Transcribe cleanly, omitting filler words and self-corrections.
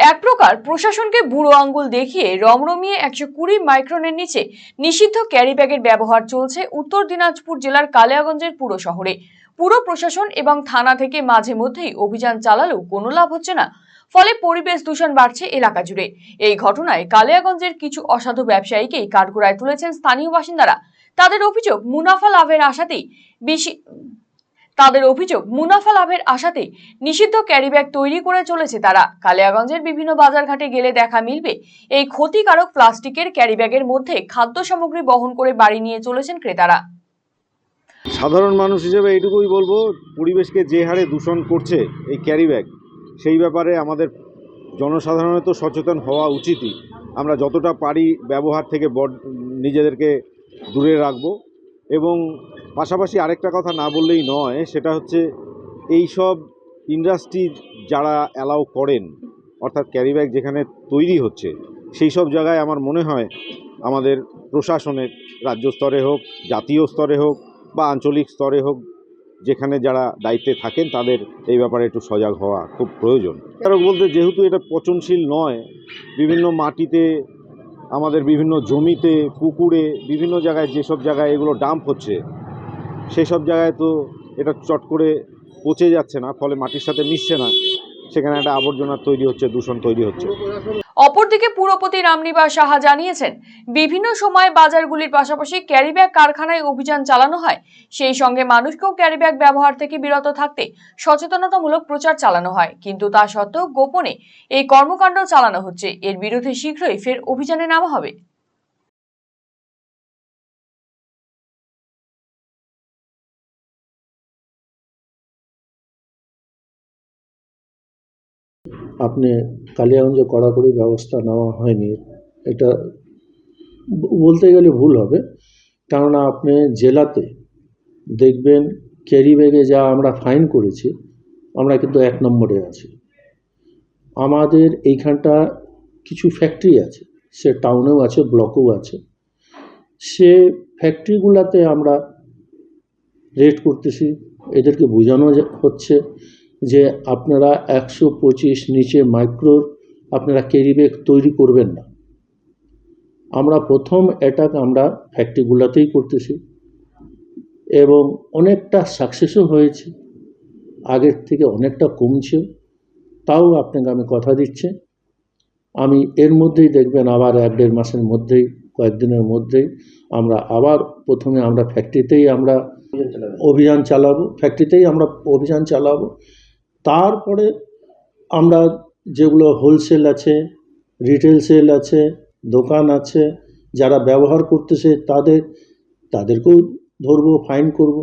এক প্রকার প্রশাসনকে বুড়ো আঙ্গুল দেখিয়ে রমরমিয়ে 120 মাইক্রনের নিচে নিষিদ্ধ ক্যারি ব্যাগের ব্যবহার চলছে উত্তর দিনাজপুর জেলার কালিয়াগঞ্জের পুর শহরে। পুর প্রশাসন এবং থানা থেকে মাঝে মধ্যেই অভিযান চালালেও কোনো লাভ হচ্ছে না, ফলে পরিবেশ দূষণ বাড়ছে এলাকা জুড়ে। এই ঘটনায় কালিয়াগঞ্জের কিছু অসাধু ব্যবসায়ীকেই কাঠগড়ায় তুলেছেন স্থানীয় বাসিন্দারা। তাদের অভিযোগ মুনাফা লাভের আশাতেই নিষিদ্ধ ক্যারিব্যাগ তৈরি করে চলেছে তারা। কালিয়াগঞ্জের বিভিন্ন বাজারঘাটে গেলে দেখা মিলবে এই ক্ষতিকারক প্লাস্টিকের ক্যারিব্যাগের মধ্যে খাদ্য সামগ্রী বহন করে বাড়ি নিয়ে চলেছেন ক্রেতারা। সাধারণ মানুষ হিসেবে এইটুকুই বলবো, পরিবেশকে যে হারে দূষণ করছে এই ক্যারিব্যাগ, সেই ব্যাপারে আমাদের জনসাধারণের তো সচেতন হওয়া উচিতই। আমরা যতটা পারি ব্যবহার থেকে নিজেদেরকে দূরে রাখবো। এবং পাশাপাশি আরেকটা কথা না বললেই নয়, সেটা হচ্ছে এই সব ইন্ডাস্ট্রি যারা অ্যালাউ করেন, অর্থাৎ ক্যারিব্যাগ যেখানে তৈরি হচ্ছে, সেই সব জায়গায় আমার মনে হয় আমাদের প্রশাসনের রাজ্য স্তরে হোক, জাতীয় স্তরে হোক বা আঞ্চলিক স্তরে হোক, যেখানে যারা দায়িত্বে থাকেন তাদের এই ব্যাপারে একটু সজাগ হওয়া খুব প্রয়োজন। কারণ বলতে, যেহেতু এটা পচনশীল নয়, বিভিন্ন মাটিতে, আমাদের বিভিন্ন জমিতে, পুকুরে, বিভিন্ন জায়গায় যেসব জায়গায় এগুলো ডাম্প হচ্ছে, সেই সব জায়গায় তো এটা চট করে পচে যাচ্ছে না, ফলে মাটির সাথে মিশছে না, সেখানে একটা আবর্জনা তৈরি হচ্ছে, দূষণ তৈরি হচ্ছে। অপরদিকে পুরপতি রামনিবাস সাহা জানিয়েছেন, বিভিন্ন সময় বাজারগুলির পাশাপাশি ক্যারিব্যাগ কারখানায় অভিযান চালানো হয়, সেই সঙ্গে মানুষকেও ক্যারিব্যাগ ব্যবহার থেকে বিরত থাকতে সচেতনতামূলক প্রচার চালানো হয়, কিন্তু তা সত্ত্বেও গোপনে এই কর্মকাণ্ড চালানো হচ্ছে। এর বিরুদ্ধে শীঘ্রই ফের অভিযানে নামা হবে। আপনি কালিয়াগঞ্জে কড়াকড়ি ব্যবস্থা নেওয়া হয়নি, এটা বলতে গেলে ভুল হবে। কেননা আপনি জেলাতে দেখবেন ক্যারি ব্যাগে যা আমরা ফাইন করেছি, আমরা কিন্তু 1 নম্বরে আছি। আমাদের এইখানটা কিছু ফ্যাক্টরি আছে, সে টাউনেও আছে, ব্লকেও আছে। সে ফ্যাক্টরিগুলোতে আমরা রেড করতেছি, এদেরকে বোঝানো হচ্ছে যে আপনারা 125 নিচে মাইক্রোর আপনারা ক্যারি ব্যাগ তৈরি করবেন না। আমরা প্রথম অ্যাটাক আমরা ফ্যাক্টরিগুলোতেই করতেছি এবং অনেকটা সাকসেসও হয়েছে, আগের থেকে অনেকটা কমছেও। তাও আপনাকে আমি কথা দিচ্ছি, আমি এর মধ্যেই দেখবেন আবার 1-1.5 মাসের মধ্যেই, কয়েকদিনের মধ্যেই আমরা আবার প্রথমে আমরা ফ্যাক্টরিতেই আমরা অভিযান চালাবো। তারপরে আমরা যেগুলো হোলসেল আছে, রিটেল সেল আছে, দোকান আছে, যারা ব্যবহার করতেছে তাদেরকেও ধরবো, ফাইন করব।